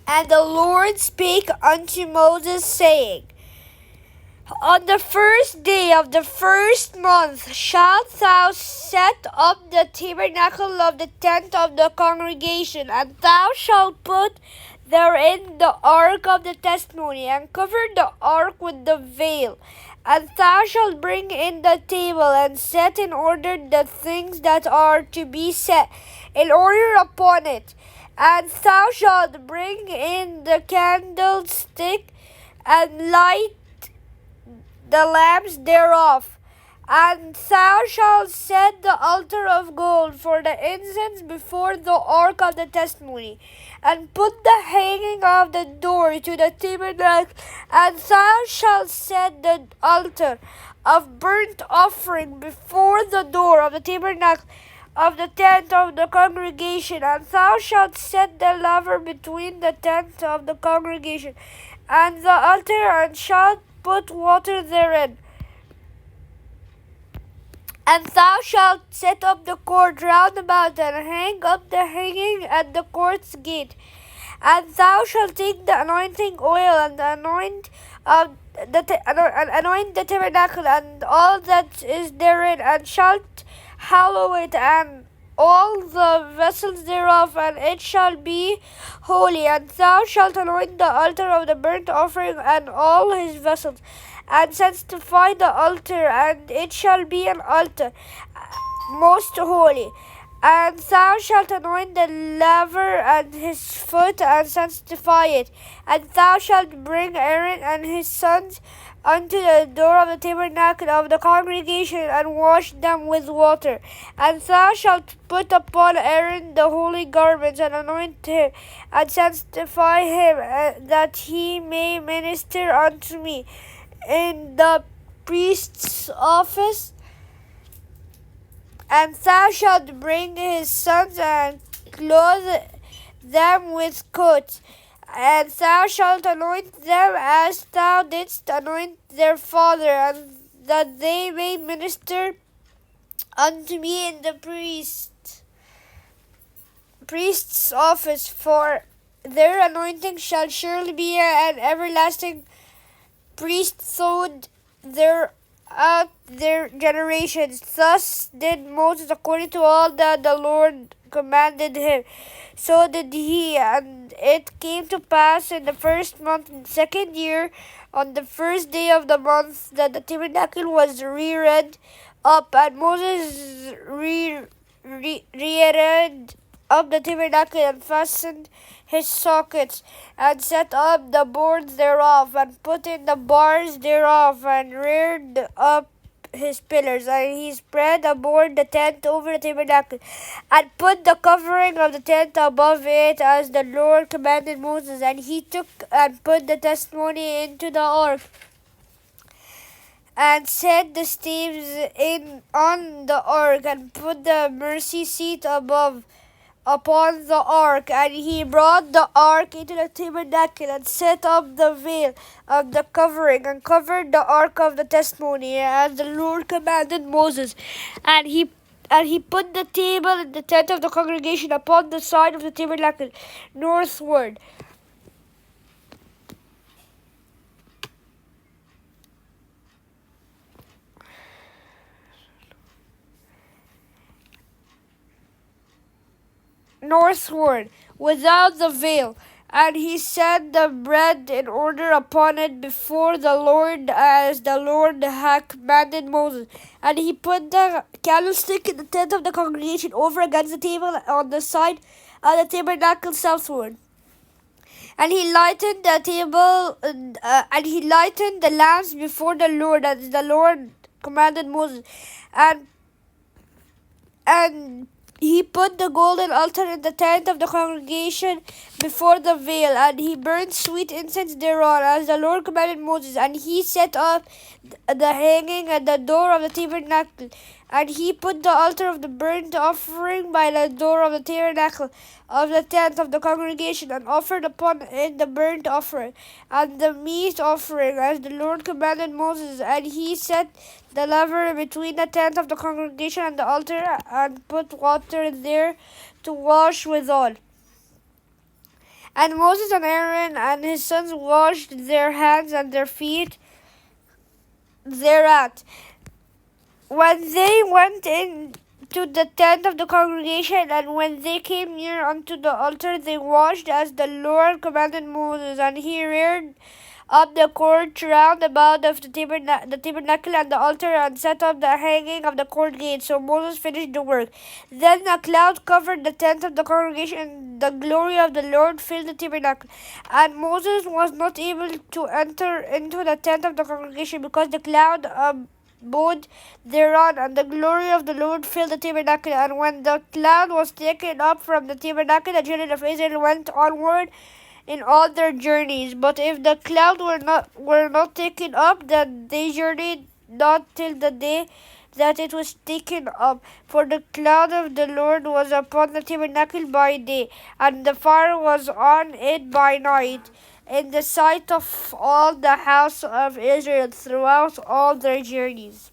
And the Lord spake unto Moses, saying, On the first day of the first month shalt thou set up the tabernacle of the tent of the congregation, and thou shalt put therein the ark of the testimony, and cover the ark with the veil. And thou shalt bring in the table, and set in order the things that are to be set in order upon it. And thou shalt bring in the candlestick, and light the lamps thereof. And thou shalt set the altar of gold for the incense before the ark of the testimony, and put the hanging of the door to the tabernacle. And thou shalt set the altar of burnt offering before the door of the tabernacle of the tent of the congregation. And thou shalt set the laver between the tent of the congregation and the altar, and shalt put water therein. And thou shalt set up the court round about, and hang up the hanging at the court's gate. And thou shalt take the anointing oil, and anoint the tabernacle and all that is therein, and shalt hallow it, and all the vessels thereof, and it shall be holy. And thou shalt anoint the altar of the burnt offering and all his vessels, and sanctify the altar, and it shall be an altar most holy. And thou shalt anoint the laver and his foot, and sanctify it. And thou shalt bring Aaron and his sons unto the door of the tabernacle of the congregation, and wash them with water. And thou shalt put upon Aaron the holy garments, and anoint him, and sanctify him, that he may minister unto me in the priest's office. And thou shalt bring his sons, and clothe them with coats. And thou shalt anoint them as thou didst anoint their father, and that they may minister unto me in the priest's office. For their anointing shall surely be an everlasting priesthood throughout their generations. Thus did Moses according to all that the Lord commanded him. So did he. And it came to pass in the first month, in the second year, on the first day of the month, that the tabernacle was reared up. And Moses reared up the tabernacle, and fastened his sockets, and set up the boards thereof, and put in the bars thereof, and reared up his pillars. And he spread abroad the tent over the tabernacle, and put the covering of the tent above it, as the Lord commanded Moses. And he took and put the testimony into the ark, and set the staves on the ark, and put the mercy seat upon the ark. And he brought the ark into the tabernacle, and set up the veil of the covering, and covered the ark of the testimony, as the Lord commanded Moses. And he put the table in the tent of the congregation upon the side of the tabernacle northward. Without the veil. And he set the bread in order upon it before the Lord, as the Lord had commanded Moses. And he put the candlestick in the tent of the congregation over against the table on the side of the tabernacle southward. And he lightened the table, and he lightened the lamps before the Lord, as the Lord commanded Moses. And he put the golden altar in the tent of the congregation before the veil, and he burned sweet incense thereon, as the Lord commanded Moses. And he set up the hanging at the door of the tabernacle. And he put the altar of the burnt offering by the door of the tabernacle of the tent of the congregation, and offered upon it the burnt offering and the meat offering, as the Lord commanded Moses. And he set the laver between the tent of the congregation and the altar, and put water there to wash withal. And Moses and Aaron and his sons washed their hands and their feet thereat. When they went in to the tent of the congregation, and when they came near unto the altar, they washed as the Lord commanded Moses. And he reared up the court round about of the tabernacle and the altar, and set up the hanging of the court gate. So Moses finished the work. Then a cloud covered the tent of the congregation, and the glory of the Lord filled the tabernacle. And Moses was not able to enter into the tent of the congregation, because the cloud abode thereon, and the glory of the Lord filled the tabernacle. And when the cloud was taken up from the tabernacle, the children of Israel went onward in all their journeys. But if the cloud were not taken up, then they journeyed not till the day that it was taken up. For the cloud of the Lord was upon the tabernacle by day, and the fire was on it by night, in the sight of all the house of Israel throughout all their journeys.